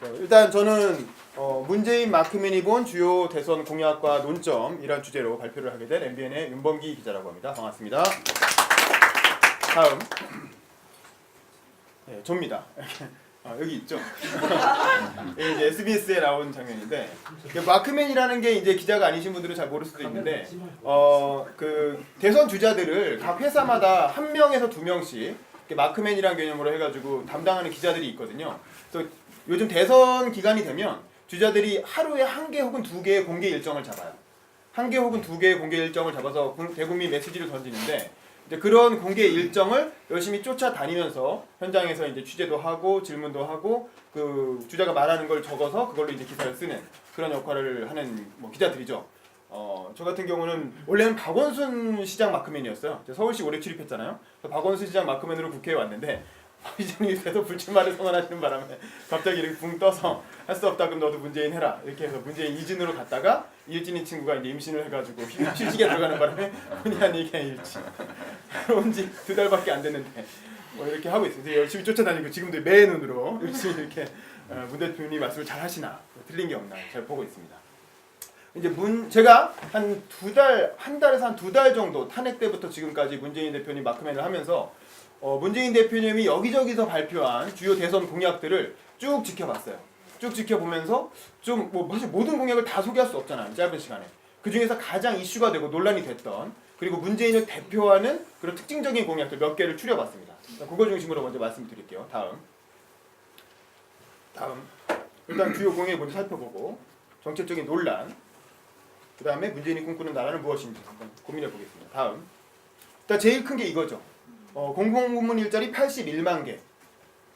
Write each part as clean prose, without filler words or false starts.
일단 저는 문재인 마크맨이 본 주요 대선 공약과 논점이란 주제로 발표를 하게 된 MBN의 윤범기 기자라고 합니다. 반갑습니다. 다음 조입니다. 여기 있죠. 이제 SBS에 나온 장면인데 마크맨이라는 게 이제 기자가 아니신 분들은 잘 모를 수도 있는데 그 대선 주자들을 각 회사마다 한 명에서 두 명씩 마크맨이라는 개념으로 해가지고 담당하는 기자들이 있거든요. 그래서 요즘 대선 기간이 되면 주자들이 하루에 한 개 혹은 두 개의 공개 일정을 잡아요. 한 개 혹은 두 개의 공개 일정을 잡아서 대국민 메시지를 던지는데 이제 그런 공개 일정을 열심히 쫓아다니면서 현장에서 이제 취재도 하고 질문도 하고 그 주자가 말하는 걸 적어서 그걸로 이제 기사를 쓰는 그런 역할을 하는 기자들이죠. 저 같은 경우는 원래는 박원순 시장 마크맨이었어요. 서울시 오래 출입했잖아요. 박원순 시장 마크맨으로 국회에 왔는데 이장님이 계속 불출마를 선언하시는 바람에 갑자기 이렇게 붕 떠서 할 수 없다 그럼 너도 문재인 해라 이렇게 해서 문재인 이진으로 갔다가 이진이 친구가 이제 임신을 해가지고 휴직에 들어가는 바람에 본의 아니게 일진 들어온 지 2달밖에 안 됐는데 이렇게 하고 있어요. 열심히 쫓아다니고 지금도 매 눈으로 열심히 이렇게 문 대표님이 말씀을 잘 하시나 틀린 게 없나 잘 보고 있습니다. 이제 제가 한 달에서 한 2달 정도 탄핵 때부터 지금까지 문재인 대표님 마크맨을 하면서 문재인 대표님이 여기저기서 발표한 주요 대선 공약들을 쭉 지켜봤어요. 쭉 지켜보면서 좀 사실 모든 공약을 다 소개할 수 없잖아요. 짧은 시간에. 그 중에서 가장 이슈가 되고 논란이 됐던 그리고 문재인을 대표하는 그런 특징적인 공약들 몇 개를 추려봤습니다. 그걸 중심으로 먼저 말씀드릴게요. 다음 일단 주요 공약을 먼저 살펴보고 정책적인 논란 그 다음에 문재인이 꿈꾸는 나라는 무엇인지 한번 고민해 보겠습니다. 다음 일단 제일 큰 게 이거죠. 공공부문 일자리 81만 개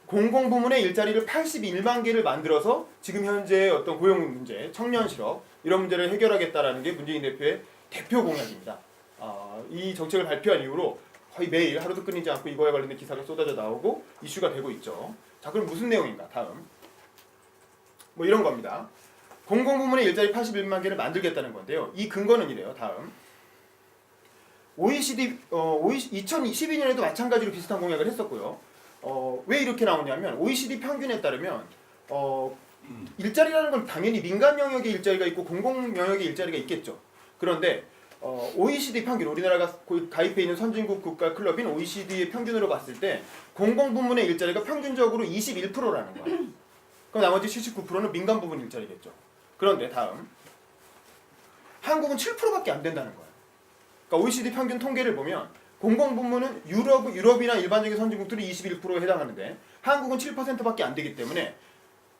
공공부문의 일자리를 81만 개를 만들어서 지금 현재 어떤 고용 문제, 청년 실업 이런 문제를 해결하겠다라는 게 문재인 대표의 대표 공약입니다. 이 정책을 발표한 이후로 거의 매일 하루도 끊이지 않고 이거에 관련된 기사가 쏟아져 나오고 이슈가 되고 있죠. 자, 그럼 무슨 내용인가? 다음 이런 겁니다. 공공부문의 일자리 81만 개를 만들겠다는 건데요. 이 근거는 이래요. 다음 OECD 2012년에도 마찬가지로 비슷한 공약을 했었고요. 왜 이렇게 나오냐면 OECD 평균에 따르면 일자리라는 건 당연히 민간 영역의 일자리가 있고 공공 영역의 일자리가 있겠죠. 그런데 OECD 평균 우리나라가 가입해 있는 선진국 국가 클럽인 OECD의 평균으로 봤을 때 공공 부문의 일자리가 평균적으로 21%라는 거예요. 그럼 나머지 79%는 민간 부문 일자리겠죠. 그런데 다음 한국은 7%밖에 안 된다는 거예요. 그러니까 OECD 평균 통계를 보면 공공부문은 유럽이나 일반적인 선진국들이 21%에 해당하는데 한국은 7%밖에 안 되기 때문에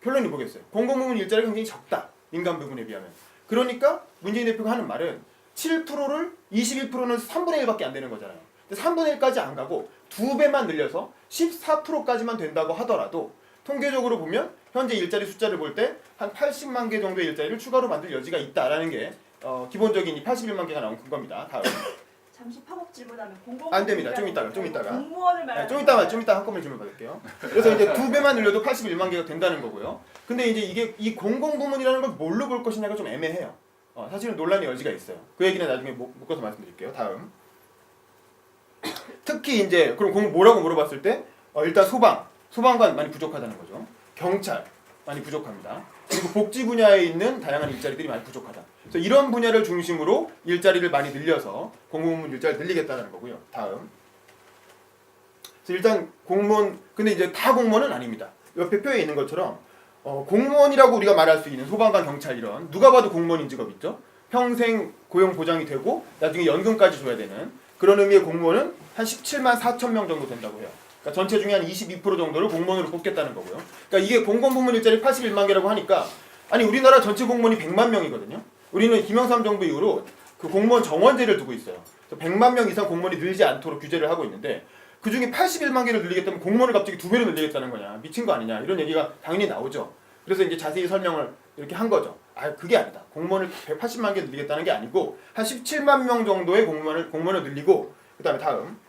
결론이 뭐겠어요? 공공부문 일자리가 굉장히 적다. 민간 부문에 비하면. 그러니까 문재인 대표가 하는 말은 7%를 21%는 3분의 1밖에 안 되는 거잖아요. 3분의 1까지 안 가고 2배만 늘려서 14%까지만 된다고 하더라도 통계적으로 보면 현재 일자리 숫자를 볼 때 한 80만 개 정도의 일자리를 추가로 만들 여지가 있다라는 게 기본적인 이 81만 개가 나온 근거입니다. 다음. 잠시 팝업 질문하면 공공 안 됩니다. 좀 이따가. 공무원을 말하는 좀 이따 한꺼번에 질문 받을게요. 그래서 이제 2배만 늘려도 81만 개가 된다는 거고요. 근데 이제 이게 이 공공 부문이라는 걸 뭘로 볼 것이냐가 좀 애매해요. 사실은 논란의 여지가 있어요. 그 얘기는 나중에 묶어서 말씀드릴게요. 다음. 특히 이제 그럼 뭐라고 물어봤을 때 일단 소방관 많이 부족하다는 거죠. 경찰 많이 부족합니다. 그리고 복지 분야에 있는 다양한 일자리들이 많이 부족하다. 그래서 이런 분야를 중심으로 일자리를 많이 늘려서 공무원 일자리를 늘리겠다는 거고요. 다음. 그래서 일단 공무원 근데 이제 다 공무원은 아닙니다. 옆에 표에 있는 것처럼 공무원이라고 우리가 말할 수 있는 소방관, 경찰 이런 누가 봐도 공무원인 직업 있죠. 평생 고용 보장이 되고 나중에 연금까지 줘야 되는 그런 의미의 공무원은 한 17만 4천 명 정도 된다고 해요. 그러니까 전체 중에 한 22% 정도를 공무원으로 뽑겠다는 거고요. 그러니까 이게 공공부문 일자리 81만 개라고 하니까 아니 우리나라 전체 공무원이 100만 명이거든요. 우리는 김영삼 정부 이후로 그 공무원 정원제를 두고 있어요. 100만 명 이상 공무원이 늘지 않도록 규제를 하고 있는데 그 중에 81만 개를 늘리겠다면 공무원을 갑자기 2배로 늘리겠다는 거냐. 미친 거 아니냐. 이런 얘기가 당연히 나오죠. 그래서 이제 자세히 설명을 이렇게 한 거죠. 그게 아니다. 공무원을 180만 개 늘리겠다는 게 아니고 한 17만 명 정도의 공무원을 늘리고 그다음에 다음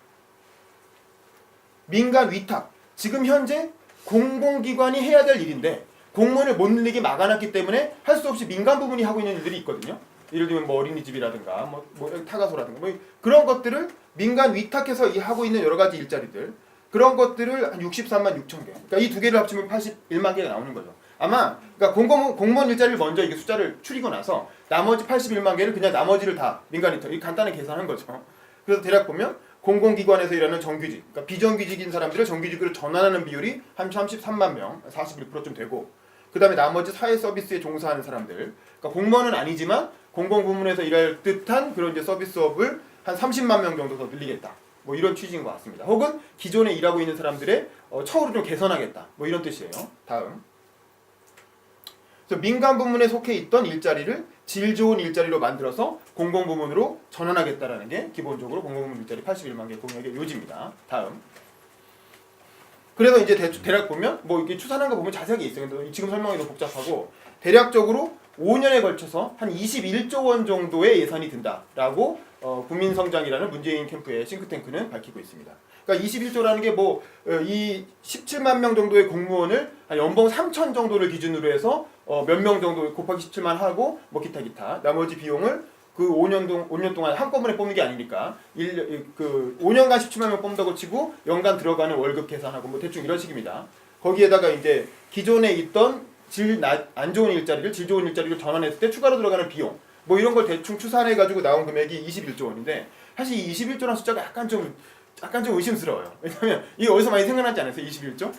민간 위탁. 지금 현재 공공기관이 해야 될 일인데 공무원을 못 늘리게 막아놨기 때문에 할 수 없이 민간 부문이 하고 있는 일들이 있거든요. 예를 들면 어린이집이라든가 타가소라든가 그런 것들을 민간 위탁해서 하고 있는 여러 가지 일자리들 그런 것들을 한 63만 6천 개. 그러니까 이 두 개를 합치면 81만 개가 나오는 거죠. 아마 그러니까 공무원 일자리를 먼저 이게 숫자를 추리고 나서 나머지 81만 개를 그냥 나머지를 다 민간인 이 간단하게 계산한 거죠. 그래서 대략 보면 공공기관에서 일하는 정규직, 그러니까 비정규직인 사람들을 정규직으로 전환하는 비율이 한 33만 명, 41%쯤 되고, 그 다음에 나머지 사회 서비스에 종사하는 사람들, 그러니까 공무원은 아니지만 공공부문에서 일할 듯한 그런 이제 서비스업을 한 30만 명 정도 더 늘리겠다. 뭐 이런 취지인 것 같습니다. 혹은 기존에 일하고 있는 사람들의 처우를 좀 개선하겠다. 뭐 이런 뜻이에요. 다음. 그래서 민간 부문에 속해 있던 일자리를 질 좋은 일자리로 만들어서 공공부문으로 전환하겠다라는 게 기본적으로 공공부문 일자리 81만 개 공약의 요지입니다. 다음. 그래서 이제 대략 보면 뭐 이게 추산한 거 보면 자세하게 있어요. 근데 지금 설명이 너무 복잡하고 대략적으로 5년에 걸쳐서 한 21조 원 정도의 예산이 든다라고 국민성장이라는 문재인 캠프의 싱크탱크는 밝히고 있습니다. 그러니까 21조라는 게 뭐 이 17만 명 정도의 공무원을 한 연봉 3천 정도를 기준으로 해서 몇 명 정도 곱하기 17만 하고 뭐 기타 나머지 비용을 그 5년 동안 한꺼번에 뽑는 게 아니니까 5년간 17만 명 뽑는다고 치고 연간 들어가는 월급 계산하고 뭐 대충 이런 식입니다. 거기에다가 이제 기존에 있던 질 좋은 일자리를 전환했을 때 추가로 들어가는 비용 뭐 이런 걸 대충 추산해 가지고 나온 금액이 21조 원인데 사실 이 21조라는 숫자가 약간 좀 의심스러워요. 왜냐면 이게 어디서 많이 생각나지 않았어요? 21조?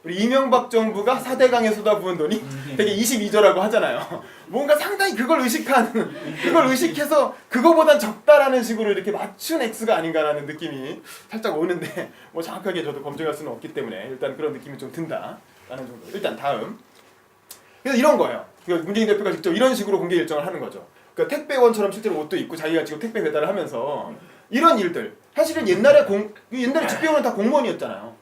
우리 이명박 정부가 4대강에 쏟아부은 돈이 되게 22조라고 하잖아요. 뭔가 상당히 그걸 의식해서 그거보단 적다라는 식으로 이렇게 맞춘 X가 아닌가라는 느낌이 살짝 오는데 뭐 정확하게 저도 검증할 수는 없기 때문에 일단 그런 느낌이 좀 든다라는 정도. 일단 다음. 그래서 이런 거예요. 문재인 대표가 직접 이런 식으로 공개 일정을 하는 거죠. 그러니까 택배원처럼 실제로 옷도 입고 자기가 지금 택배 배달을 하면서 이런 일들. 사실은 옛날에 집배원은 다 공무원이었잖아요.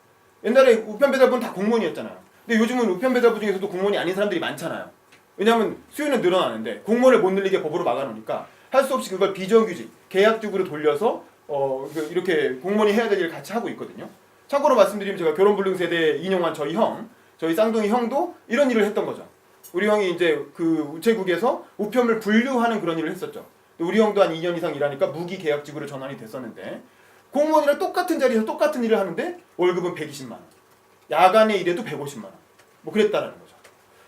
옛날에 우편 배달부는 다 공무원이었잖아요. 근데 요즘은 우편 배달부 중에서도 공무원이 아닌 사람들이 많잖아요. 왜냐하면 수요는 늘어나는데 공무원을 못 늘리게 법으로 막아놓으니까 할 수 없이 그걸 비정규직, 계약직으로 돌려서 이렇게 공무원이 해야 될 일을 같이 하고 있거든요. 참고로 말씀드리면 제가 결혼불능세대에 인용한 저희 쌍둥이 형도 이런 일을 했던 거죠. 우리 형이 이제 그 우체국에서 우편을 분류하는 그런 일을 했었죠. 우리 형도 한 2년 이상 일하니까 무기계약직으로 전환이 됐었는데 공무원이랑 똑같은 자리에서 똑같은 일을 하는데 월급은 120만 원. 야간에 일해도 150만 원. 뭐 그랬다라는 거죠.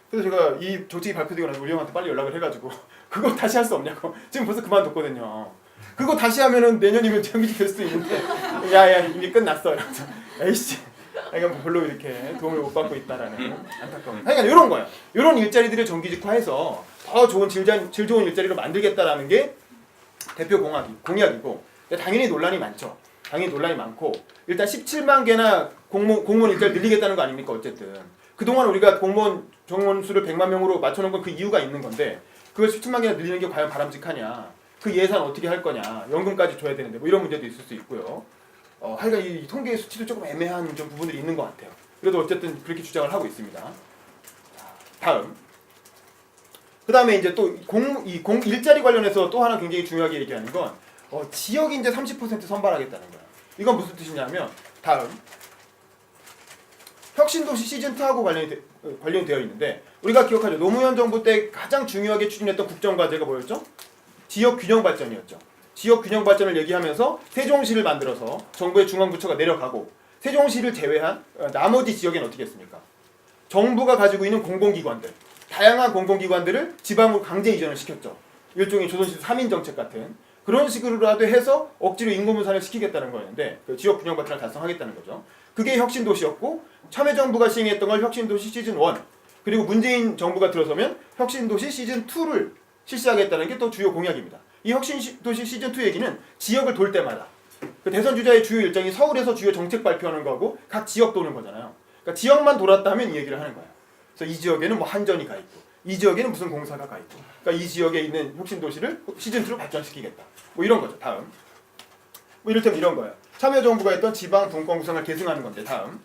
그래서 제가 이 조직이 발표되고 나서 우리 형한테 빨리 연락을 해가지고 그거 다시 할 수 없냐고. 지금 벌써 그만뒀거든요. 그거 다시 하면은 내년이면 정규직 될 수도 있는데 야야 이미 끝났어. 에이씨. 그러니까 별로 이렇게 도움을 못 받고 있다라는 안타까움. 그러니까 이런 거예요. 이런 일자리들을 정규직화해서 더 좋은 질 좋은 일자리로 만들겠다라는 게 대표 공약이고 당연히 논란이 많죠. 당연히 논란이 많고 일단 17만 개나 공무원 일자리 늘리겠다는 거 아닙니까? 어쨌든 그동안 우리가 정원 수를 100만 명으로 맞춰놓은 건 그 이유가 있는 건데 그걸 17만 개나 늘리는 게 과연 바람직하냐? 그 예산 어떻게 할 거냐? 연금까지 줘야 되는데 뭐 이런 문제도 있을 수 있고요. 하여간 이 통계 수치도 조금 애매한 좀 부분들이 있는 것 같아요. 그래도 어쨌든 그렇게 주장을 하고 있습니다. 다음. 그 다음에 이제 또 일자리 관련해서 또 하나 굉장히 중요하게 얘기하는 건 지역 인재 30% 선발하겠다는 거예요. 이건 무슨 뜻이냐면 다음. 혁신도시 시즌2하고 관련이 되어 있는데 우리가 기억하죠. 노무현 정부 때 가장 중요하게 추진했던 국정과제가 뭐였죠? 지역균형발전이었죠. 지역균형발전을 얘기하면서 세종시를 만들어서 정부의 중앙부처가 내려가고 세종시를 제외한 나머지 지역엔 어떻게 했습니까? 정부가 가지고 있는 공공기관들, 다양한 공공기관들을 지방으로 강제 이전을 시켰죠. 일종의 조선시대 3인 정책 같은 그런 식으로라도 해서 억지로 인구 분산을 시키겠다는 거였는데 그 지역균형발전을 달성하겠다는 거죠. 그게 혁신도시였고 참여정부가 시행했던 걸 혁신도시 시즌1 그리고 문재인 정부가 들어서면 혁신도시 시즌2를 실시하겠다는 게 또 주요 공약입니다. 이 혁신도시 시즌2 얘기는 지역을 돌 때마다 그 대선 주자의 주요 일정이 서울에서 주요 정책 발표하는 거하고 각 지역 도는 거잖아요. 그러니까 지역만 돌았다 하면 이 얘기를 하는 거예요. 그래서 이 지역에는 뭐 한전이 가 있고 이 지역에는 무슨 공사가 가 있고 그러니까 이 지역에 있는 혁신도시를 시즌2로 발전시키겠다. 뭐 이런 거죠. 다음. 뭐 이를테면 이런 거예요. 참여정부가 했던 지방 분권 구성을 계승하는 건데 다음.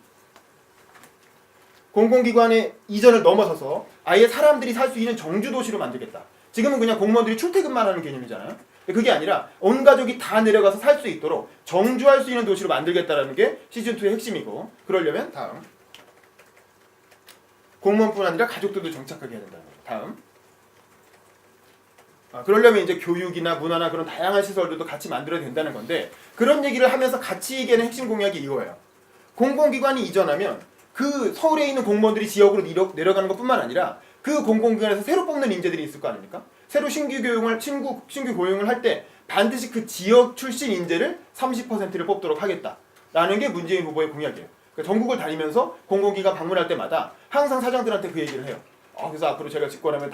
공공기관의 이전을 넘어서서 아예 사람들이 살 수 있는 정주도시로 만들겠다. 지금은 그냥 공무원들이 출퇴근만 하는 개념이잖아요. 그게 아니라 온 가족이 다 내려가서 살 수 있도록 정주할 수 있는 도시로 만들겠다라는 게 시즌2의 핵심이고 그러려면 다음. 공무원뿐 아니라 가족들도 정착하게 해야 된다는 거예요. 다음. 그러려면 이제 교육이나 문화나 그런 다양한 시설들도 같이 만들어야 된다는 건데 그런 얘기를 하면서 같이 얘기하는 핵심 공약이 이거예요. 공공기관이 이전하면 그 서울에 있는 공무원들이 지역으로 내려가는 것뿐만 아니라 그 공공기관에서 새로 뽑는 인재들이 있을 거 아닙니까? 새로 신규 고용을 할 때 반드시 그 지역 출신 인재를 30%를 뽑도록 하겠다라는 게 문재인 후보의 공약이에요. 그러니까 전국을 다니면서 공공기관 방문할 때마다 항상 사장들한테 그 얘기를 해요. 그래서 앞으로 제가 집권하면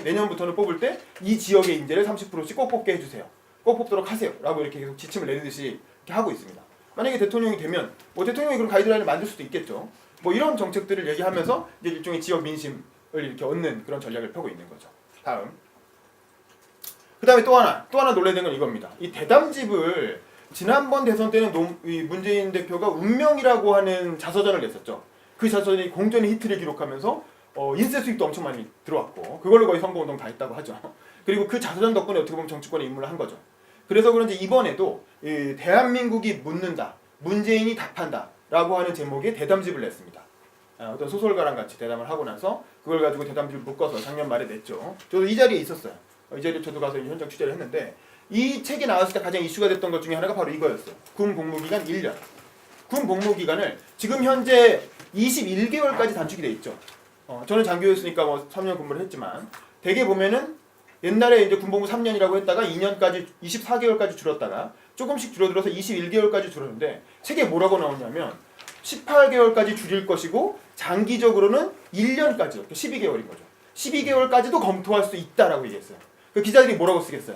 내년부터는 뽑을 때 이 지역의 인재를 30%씩 꼭 뽑게 해주세요. 꼭 뽑도록 하세요. 라고 이렇게 계속 지침을 내리듯이 이렇게 하고 있습니다. 만약에 대통령이 되면 대통령이 그런 가이드라인을 만들 수도 있겠죠. 이런 정책들을 얘기하면서 이제 일종의 지역 민심을 이렇게 얻는 그런 전략을 펴고 있는 거죠. 다음. 그 다음에 또 하나 놀라야 되는 건 이겁니다. 이 대담집을 지난번 대선 때는 문재인 대표가 운명이라고 하는 자서전을 냈었죠. 그 자서전이 공전의 히트를 기록하면서 인세 수익도 엄청 많이 들어왔고 그걸로 거의 선거운동 다 했다고 하죠. 그리고 그 자서전 덕분에 어떻게 보면 정치권에 입문을 한 거죠. 그래서 그런지 이번에도 대한민국이 묻는다, 문재인이 답한다 라고 하는 제목의 대담집을 냈습니다. 어떤 소설가랑 같이 대담을 하고 나서 그걸 가지고 대담집을 묶어서 작년 말에 냈죠. 저도 이 자리에 있었어요. 이 자리에 저도 가서 현장 취재를 했는데 이 책이 나왔을 때 가장 이슈가 됐던 것 중에 하나가 바로 이거였어요. 군 복무기간 1년. 군 복무기간을 지금 현재 21개월까지 단축이 돼 있죠. 저는 장교였으니까 3년 근무를 했지만 대개 보면은 옛날에 이제 군복무 3년이라고 했다가 2년까지 24개월까지 줄었다가 조금씩 줄어들어서 21개월까지 줄었는데 책에 뭐라고 나오냐면 18개월까지 줄일 것이고 장기적으로는 1년까지 12개월인 거죠. 12개월까지도 검토할 수 있다라고 얘기했어요. 그 기자들이 뭐라고 쓰겠어요?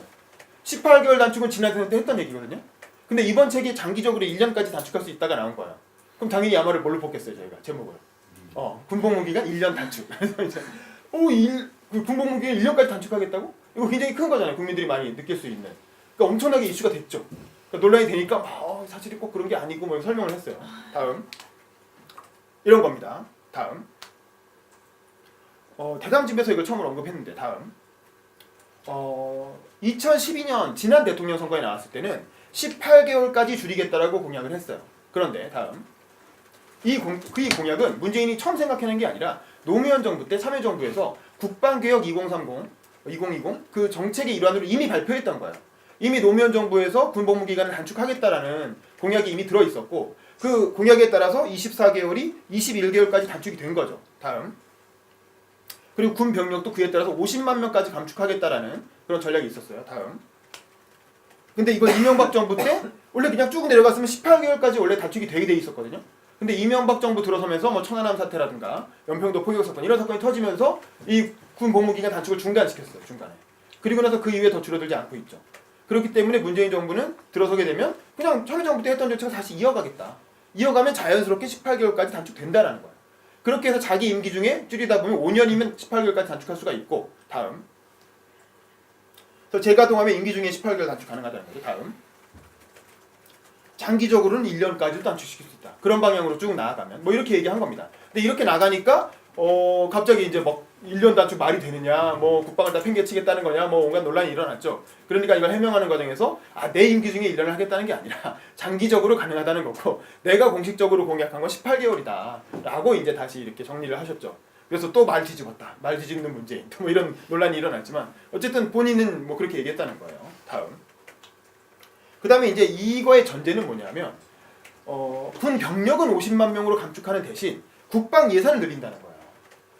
18개월 단축은 지난 대선 때 했던 얘기거든요. 근데 이번 책이 장기적으로 1년까지 단축할 수 있다가 나온 거예요. 그럼 당연히 아마를 뭘로 뽑겠어요, 저희가 제목을. 군복무기간 1년 단축. 그래서 이제 군복무기간 1년까지 단축하겠다고? 이거 굉장히 큰 거잖아요. 국민들이 많이 느낄 수 있는. 그러니까 엄청나게 이슈가 됐죠. 그러니까 논란이 되니까 사실이 꼭 그런 게 아니고 설명을 했어요. 다음. 이런 겁니다. 다음. 대담집에서 이걸 처음으로 언급했는데 다음. 2012년 지난 대통령 선거에 나왔을 때는 18개월까지 줄이겠다라고 공약을 했어요. 그런데 다음. 이 공약은 문재인이 처음 생각해낸 게 아니라 노무현 정부 때 참여정부에서 국방개혁 2020 그 정책의 일환으로 이미 발표했던 거예요. 이미 노무현 정부에서 군복무기간을 단축하겠다라는 공약이 이미 들어있었고 그 공약에 따라서 24개월이 21개월까지 단축이 된 거죠. 다음. 그리고 군 병력도 그에 따라서 50만 명까지 감축하겠다라는 그런 전략이 있었어요. 다음. 근데 이거 이명박 정부 때 원래 그냥 쭉 내려갔으면 18개월까지 원래 단축이 되게 돼 있었거든요. 근데 이명박 정부 들어서면서 천안함 사태라든가 연평도 포격 사건 이런 사건이 터지면서 이 군 복무기간 단축을 중단시켰어요. 중간에. 그리고 나서 그 이후에 더 줄어들지 않고 있죠. 그렇기 때문에 문재인 정부는 들어서게 되면 그냥 참여정부 때 했던 정책을 다시 이어가겠다. 이어가면 자연스럽게 18개월까지 단축된다라는 거예요. 그렇게 해서 자기 임기 중에 줄이다 보면 5년이면 18개월까지 단축할 수가 있고 다음. 그래서 재가동하면 임기 중에 18개월 단축 가능하다는 거죠. 다음. 장기적으로는 1년까지도 단축시킬 수 있다. 그런 방향으로 쭉 나아가면 이렇게 얘기한 겁니다. 근데 이렇게 나가니까 갑자기 이제 1년 단축 말이 되느냐, 국방을 다 팽개치겠다는 거냐, 온갖 논란이 일어났죠. 그러니까 이걸 해명하는 과정에서 내 임기 중에 1년을 하겠다는 게 아니라 장기적으로 가능하다는 거고 내가 공식적으로 공약한 건 18개월이다 라고 이제 다시 이렇게 정리를 하셨죠. 그래서 또 말 뒤집었다. 말 뒤집는 문재인. 이런 논란이 일어났지만 어쨌든 본인은 그렇게 얘기했다는 거예요. 다음. 그 다음에 이제 이거의 전제는 뭐냐면 군 병력은 50만 명으로 감축하는 대신 국방 예산을 늘린다는 거예요.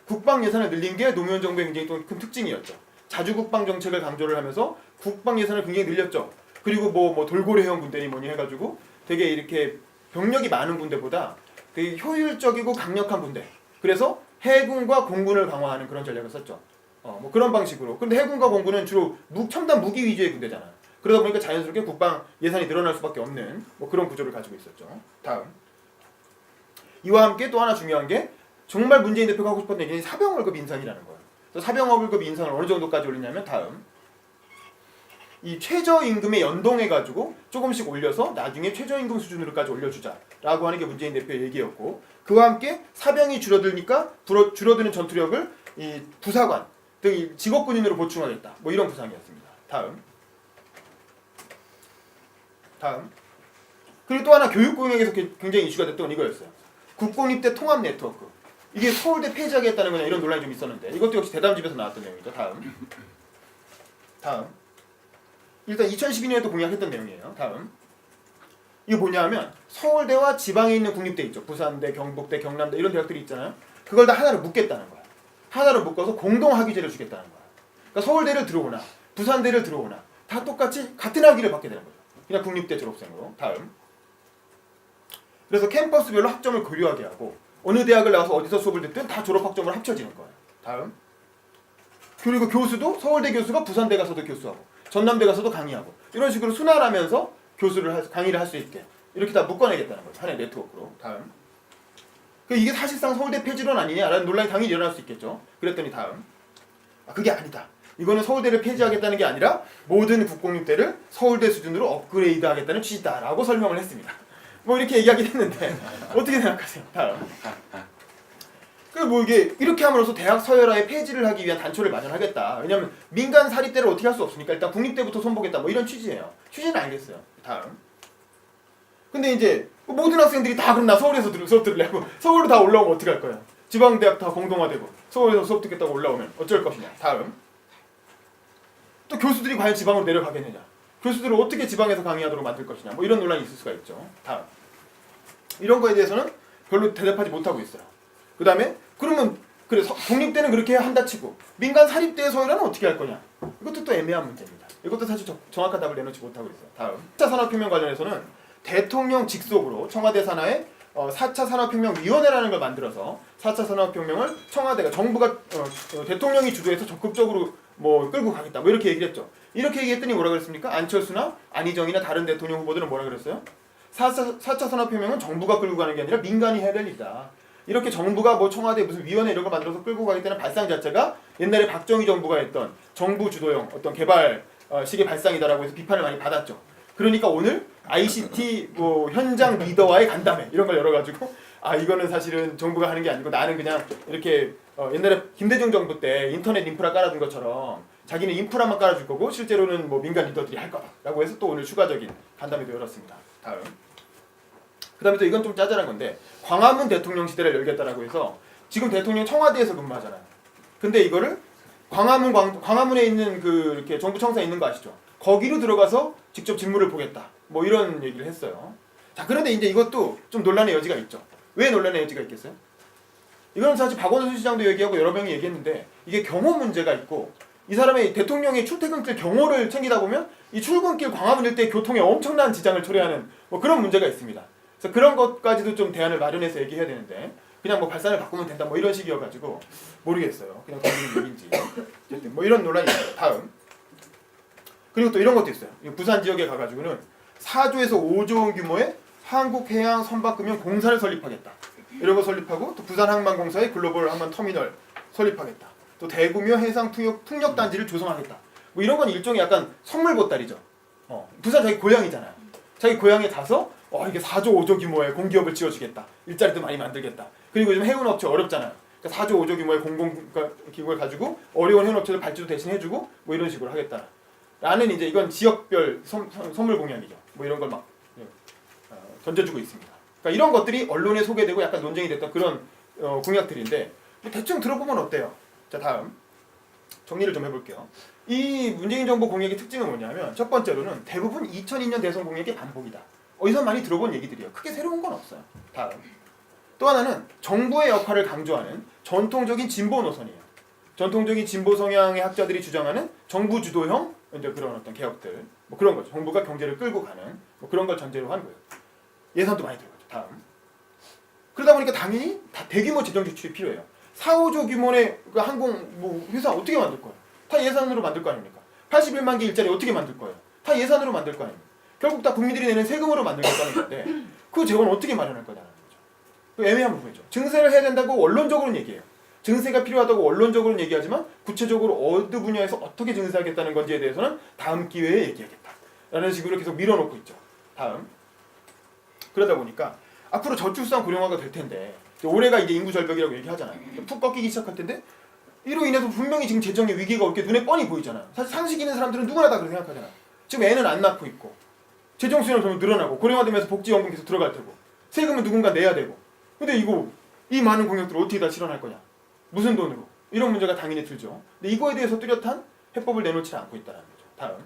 국방 예산을 늘린 게 노무현 정부의 굉장히 또 큰 특징이었죠. 자주 국방 정책을 강조를 하면서 국방 예산을 굉장히 늘렸죠. 그리고 돌고래형 군대니 뭐니 해가지고 되게 이렇게 병력이 많은 군대보다 되게 효율적이고 강력한 군대. 그래서 해군과 공군을 강화하는 그런 전략을 썼죠. 그런 방식으로. 근데 해군과 공군은 주로 첨단 무기 위주의 군대잖아요. 그러다 보니까 자연스럽게 국방 예산이 늘어날 수밖에 없는 그런 구조를 가지고 있었죠. 다음. 이와 함께 또 하나 중요한 게 정말 문재인 대표가 하고 싶었던 얘기는 사병월급 인상이라는 거예요. 그래서 사병월급 인상을 어느 정도까지 올리냐면 다음. 이 최저임금에 연동해가지고 조금씩 올려서 나중에 최저임금 수준으로까지 올려주자라고 하는 게 문재인 대표의 얘기였고 그와 함께 사병이 줄어드니까 줄어드는 전투력을 이 부사관 등 직업군인으로 보충하겠다. 이런 구상이었습니다. 다음. 그리고 또 하나 교육공약에서 굉장히 이슈가 됐던 건 이거였어요. 국공립대 통합 네트워크. 이게 서울대 폐지하겠다는 거냐 이런 논란이 좀 있었는데 이것도 역시 대담집에서 나왔던 내용이죠. 다음. 일단 2012년에도 공약했던 내용이에요. 다음. 이게 뭐냐면 서울대와 지방에 있는 국립대 있죠. 부산대, 경북대, 경남대 이런 대학들이 있잖아요. 그걸 다 하나로 묶겠다는 거야. 하나로 묶어서 공동 학위제를 주겠다는 거야. 그러니까 서울대를 들어오나 부산대를 들어오나 다 똑같이 같은 학위를 받게 되는 거죠. 그냥 국립대 졸업생으로. 다음. 그래서 캠퍼스별로 학점을 고려하게 하고 어느 대학을 나와서 어디서 수업을 듣든 다 졸업 학점으로 합쳐지는 거예요. 다음. 그리고 교수도 서울대 교수가 부산대 가서도 교수하고 전남대 가서도 강의하고 이런 식으로 순환하면서 강의를 할 수 있게 이렇게 다 묶어내겠다는 거죠. 하나의 네트워크로. 다음. 이게 사실상 서울대 폐지론 아니냐라는 논란이 당연히 일어날 수 있겠죠. 그랬더니 다음. 그게 아니다. 이거는 서울대를 폐지하겠다는 게 아니라 모든 국공립대를 서울대 수준으로 업그레이드하겠다는 취지다라고 설명을 했습니다. 뭐 이렇게 얘기하긴 했는데 어떻게 생각하세요? 다음. 이게 이렇게 함으로써 대학 서열화의 폐지를 하기 위한 단초를 마련하겠다. 왜냐하면 민간 사립대를 어떻게 할 수 없으니까 일단 국립대부터 손보겠다. 뭐 이런 취지예요. 취지는 알겠어요. 다음. 근데 이제 모든 학생들이 다 그럼 나 서울에서 수업 들으려고 서울로 다 올라오면 어떻게 할 거예요? 지방대학 다 공동화되고 서울에서 수업 듣겠다고 올라오면 어쩔 것이냐. 다음. 또 교수들이 과연 지방으로 내려가겠느냐. 교수들을 어떻게 지방에서 강의하도록 만들 것이냐. 뭐 이런 논란이 있을 수가 있죠. 다음. 이런 거에 대해서는 별로 대답하지 못하고 있어요. 그 다음에 그러면 그래 독립대는 그렇게 한다 치고 민간 사립대의 서열화는 어떻게 할 거냐. 이것도 또 애매한 문제입니다. 이것도 사실 정확한 답을 내놓지 못하고 있어요. 다음. 4차 산업혁명 관련해서는 대통령 직속으로 청와대 산하에 4차 산업혁명위원회라는 걸 만들어서 4차 산업혁명을 청와대가 정부가 대통령이 주도해서 적극적으로 뭐 끌고 가겠다 뭐 이렇게 얘기를 했죠. 이렇게 얘기했더니 뭐라 그랬습니까? 안철수나 안희정이나 다른 대통령 후보들은 뭐라 그랬어요? 4차 산업혁명은 정부가 끌고 가는 게 아니라 민간이 해야 될 일이다. 이렇게 정부가 뭐 청와대 무슨 위원회 이런 거 만들어서 끌고 가겠다는 발상 자체가 옛날에 박정희 정부가 했던 정부 주도형 어떤 개발식의 발상이다라고 해서 비판을 많이 받았죠. 그러니까 오늘 ICT 뭐 현장 리더와의 간담회 이런 걸 열어가지고 이거는 사실은 정부가 하는 게 아니고 나는 그냥 이렇게 옛날에 김대중 정부 때 인터넷 인프라 깔아준 것처럼 자기는 인프라만 깔아줄 거고 실제로는 뭐 민간 리더들이 할 거다라고 해서 또 오늘 추가적인 간담회도 열었습니다. 다음. 그 다음에 또 이건 좀 짜잘한 건데 광화문 대통령 시대를 열겠다라고 해서 지금 대통령 청와대에서 근무하잖아요. 근데 이거를 광화문에 있는 이렇게 정부 청사에 있는 거 아시죠? 거기로 들어가서 직접 직무를 보겠다. 뭐 이런 얘기를 했어요. 자, 그런데 이제 이것도 좀 논란의 여지가 있죠. 왜 논란의 여지가 있겠어요? 이거는 사실 박원순 시장도 얘기하고 여러 명이 얘기했는데 이게 경호 문제가 있고 이 사람의 대통령의 출퇴근길 경호를 챙기다 보면 이 출근길 광화문 일대 교통에 엄청난 지장을 초래하는 뭐 그런 문제가 있습니다. 그래서 그런 것까지도 좀 대안을 마련해서 얘기해야 되는데 그냥 뭐 발상을 바꾸면 된다 뭐 이런 식이어가지고 모르겠어요. 그냥 거기는 얘기인지 어쨌든 뭐 이런 논란이 있어요. 다음. 그리고 또 이런 것도 있어요. 부산 지역에 가가지고는 4조에서 5조 원 규모의 한국해양선박금융공사를 설립하겠다. 이런 거 설립하고 또 부산항만공사의 글로벌 항만 터미널 설립하겠다. 또 대구며 해상 풍력단지를 조성하겠다. 뭐 이런 건 일종의 약간 선물 보따리죠. 부산 자기 고향이잖아요. 자기 고향에 가서 이게 4조 5조 규모의 공기업을 지어주겠다. 일자리도 많이 만들겠다. 그리고 요즘 해운업체 어렵잖아요. 그러니까 4조 5조 규모의 공공기구를 가지고 어려운 해운업체들 발주도 대신 해주고 뭐 이런 식으로 하겠다. 라는 이제 이건 지역별 선물 공약이죠. 뭐 이런 걸 막 던져주고 있습니다. 그러니까 이런 것들이 언론에 소개되고 약간 논쟁이 됐던 그런 공약들인데 대충 들어보면 어때요? 자, 다음 정리를 좀 해볼게요. 이 문재인 정부 공약의 특징은 뭐냐면 첫 번째로는 대부분 2002년 대선 공약의 반복이다. 어디서 많이 들어본 얘기들이에요. 크게 새로운 건 없어요. 다음. 또 하나는 정부의 역할을 강조하는 전통적인 진보 노선이에요. 전통적인 진보 성향의 학자들이 주장하는 정부 주도형 이제 그런 어떤 개혁들 뭐 그런 거죠. 정부가 경제를 끌고 가는 뭐 그런 걸 전제로 한 거예요. 예산도 많이 들어가죠. 다음. 그러다 보니까 당연히 다 대규모 재정 지출이 필요해요. 4, 5조 규모의 항공 뭐 회사 어떻게 만들 거예요? 다 예산으로 만들 거 아닙니까? 81만 개 일자리 어떻게 만들 거예요? 다 예산으로 만들 거 아닙니까? 결국 다 국민들이 내는 세금으로 만들겠다는 건데 그 재원 어떻게 마련할 거냐는 거죠. 그 애매한 부분이죠. 증세를 해야 된다고 원론적으로는 얘기해요. 증세가 필요하다고 원론적으로는 얘기하지만 구체적으로 어느 분야에서 어떻게 증세하겠다는 건지에 대해서는 다음 기회에 얘기하겠다. 라는 식으로 계속 밀어놓고 있죠. 다음. 그러다 보니까 앞으로 저출산 고령화가 될 텐데 올해가 이제 인구 절벽이라고 얘기하잖아요. 푹 꺾이기 시작할 텐데 이로 인해서 분명히 지금 재정의 위기가 올 게 눈에 뻔히 보이잖아요. 사실 상식 있는 사람들은 누구나 다 그렇게 생각하잖아요. 지금 애는 안 낳고 있고 재정 수요는 점점 늘어나고 고령화되면서 복지연금 계속 들어갈 테고 세금은 누군가 내야 되고 근데 이 많은 공약들을 어떻게 다 실현할 거냐 무슨 돈으로 이런 문제가 당연히 들죠. 근데 이거에 대해서 뚜렷한 해법을 내놓지 않고 있다는 거죠. 다음.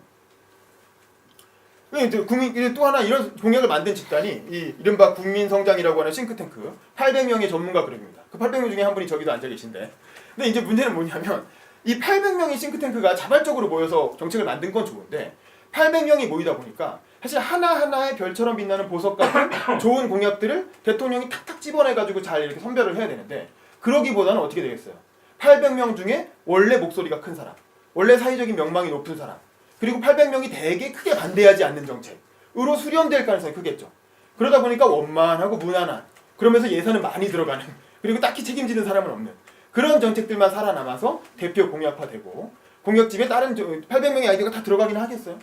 국민 또 하나 이런 공약을 만든 집단이 이 이른바 국민성장이라고 하는 싱크탱크 800명의 전문가 그룹입니다. 그 800명 중에 한 분이 저기도 앉아 계신데, 근데 이제 문제는 뭐냐면 이 800명의 싱크탱크가 자발적으로 모여서 정책을 만든 건 좋은데 800명이 모이다 보니까 사실 하나하나의 별처럼 빛나는 보석 같은 좋은 공약들을 대통령이 탁탁 집어내가지고 잘 이렇게 선별을 해야 되는데, 그러기보다는 어떻게 되겠어요? 800명 중에 원래 목소리가 큰 사람, 원래 사회적인 명망이 높은 사람, 그리고 800명이 되게 크게 반대하지 않는 정책으로 수렴될 가능성이 크겠죠. 그러다 보니까 원만하고 무난한, 그러면서 예산은 많이 들어가는, 그리고 딱히 책임지는 사람은 없는 그런 정책들만 살아남아서 대표 공약화되고, 공약집에 다른 800명의 아이디어가 다 들어가긴 하겠어요.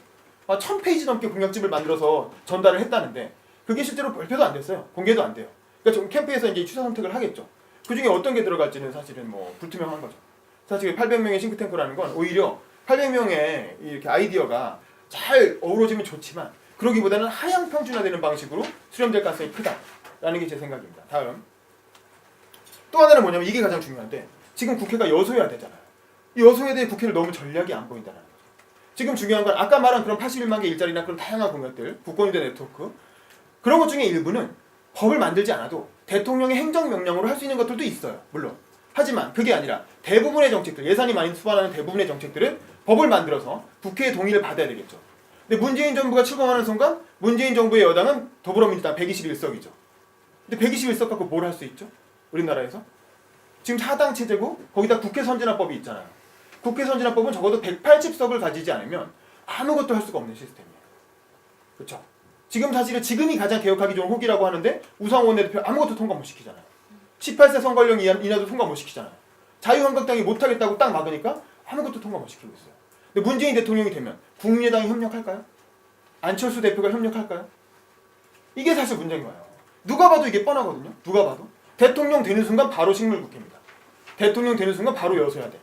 1000페이지 넘게 공약집을 만들어서 전달을 했다는데 그게 실제로 발표도 안 됐어요. 공개도 안 돼요. 그러니까 캠프에서 이제 취사 선택을 하겠죠. 그 중에 어떤 게 들어갈지는 사실은 뭐 불투명한 거죠. 사실 800명의 싱크탱크라는 건 오히려 800명의 이렇게 아이디어가 잘 어우러지면 좋지만 그러기보다는 하향 평준화되는 방식으로 수렴될 가능성이 크다라는 게 제 생각입니다. 다음. 또 하나는 뭐냐면 이게 가장 중요한데, 지금 국회가 여소야되잖아요. 이 여소야대 국회를 너무 전략이 안 보인다는 거죠. 지금 중요한 건 아까 말한 그런 81만 개 일자리나 그런 다양한 공약들, 국권유대 네트워크, 그런 것 중에 일부는 법을 만들지 않아도 대통령의 행정명령으로 할 수 있는 것들도 있어요. 물론. 하지만 그게 아니라 대부분의 정책들, 예산이 많이 수반하는 대부분의 정책들은 법을 만들어서 국회의 동의를 받아야 되겠죠. 근데 문재인 정부가 출범하는 순간 문재인 정부의 여당은 더불어민주당 121석이죠. 근데 121석 갖고 뭘 할 수 있죠? 우리나라에서? 지금 4당 체제고 거기다 국회 선진화법이 있잖아요. 국회 선진화법은 적어도 180석을 가지지 않으면 아무것도 할 수가 없는 시스템이에요. 그렇죠? 지금 사실은 지금이 가장 개혁하기 좋은 호기라고 하는데 우상호 원내대표 아무것도 통과 못 시키잖아요. 18세 선거연령 이하도 통과 못 시키잖아요. 자유한국당이 못하겠다고 딱 막으니까 아무것도 통과 못 시키고 있어요. 근데 문재인 대통령이 되면 국민의당이 협력할까요? 안철수 대표가 협력할까요? 이게 사실 문제인 거예요. 누가 봐도 이게 뻔하거든요. 누가 봐도. 대통령 되는 순간 바로 식물국회입니다. 대통령 되는 순간 바로 여서야 돼.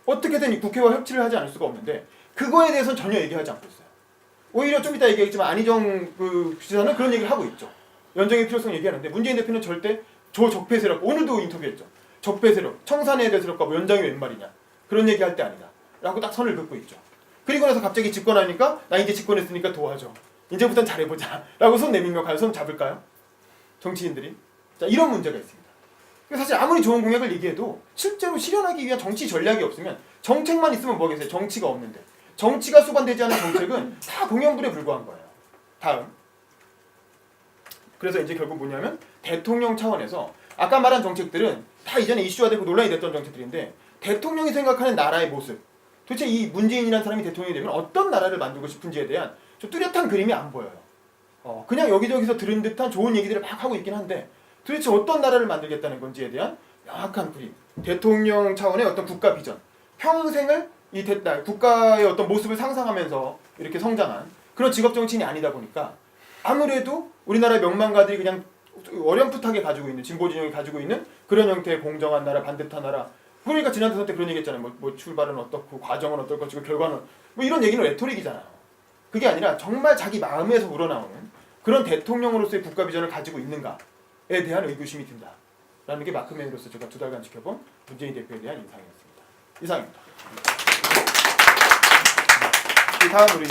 어떻게든 이 국회와 협치를 하지 않을 수가 없는데 그거에 대해서는 전혀 얘기하지 않고 있어요. 오히려 좀 이따 얘기하겠지만 안희정 지사는 그런 얘기를 하고 있죠. 연정의 필요성 얘기하는데 문재인 대표는 절대 적폐 세력, 오늘도 인터뷰했죠. 적폐 세력, 청산의 대세력과 뭐 연장이 웬 말이냐. 그런 얘기할 때 아니다. 라고 딱 선을 긋고 있죠. 그리고 나서 갑자기 집권하니까 나 이제 집권했으니까 도와줘. 이제부터는 잘해보자. 라고 손 내밀며 가요. 손 잡을까요? 정치인들이. 자, 이런 문제가 있습니다. 사실 아무리 좋은 공약을 얘기해도 실제로 실현하기 위한 정치 전략이 없으면 정책만 있으면 뭐겠어요? 정치가 없는데. 정치가 수반되지 않은 정책은 다 공연불에 불과한 거예요. 다음. 그래서 이제 결국 뭐냐면 대통령 차원에서 아까 말한 정책들은 다 이전에 이슈화되고 논란이 됐던 정책들인데 대통령이 생각하는 나라의 모습, 도대체 이 문재인이라는 사람이 대통령이 되면 어떤 나라를 만들고 싶은지에 대한 좀 뚜렷한 그림이 안 보여요. 그냥 여기저기서 들은 듯한 좋은 얘기들을 막 하고 있긴 한데 도대체 어떤 나라를 만들겠다는 건지에 대한 명확한 그림, 대통령 차원의 어떤 국가 비전, 평생을 이 국가의 어떤 모습을 상상하면서 이렇게 성장한 그런 직업 정치인이 아니다 보니까 아무래도 우리나라의 명망가들이 그냥 어렴풋하게 가지고 있는, 진보 진영이 가지고 있는 그런 형태의 공정한 나라, 반듯한 나라. 그러니까 지난 대선 때 그런 얘기 했잖아요. 뭐 출발은 어떻고 과정은 어떨 것이고 결과는 뭐 이런 얘기는 레토릭이잖아요. 그게 아니라 정말 자기 마음에서 우러나오는 그런 대통령으로서의 국가 비전을 가지고 있는가에 대한 의구심이 든다. 라는 게 마크맨으로서 제가 2달간 지켜본 문재인 대표에 대한 인상이었습니다. 이상입니다. 다음 우리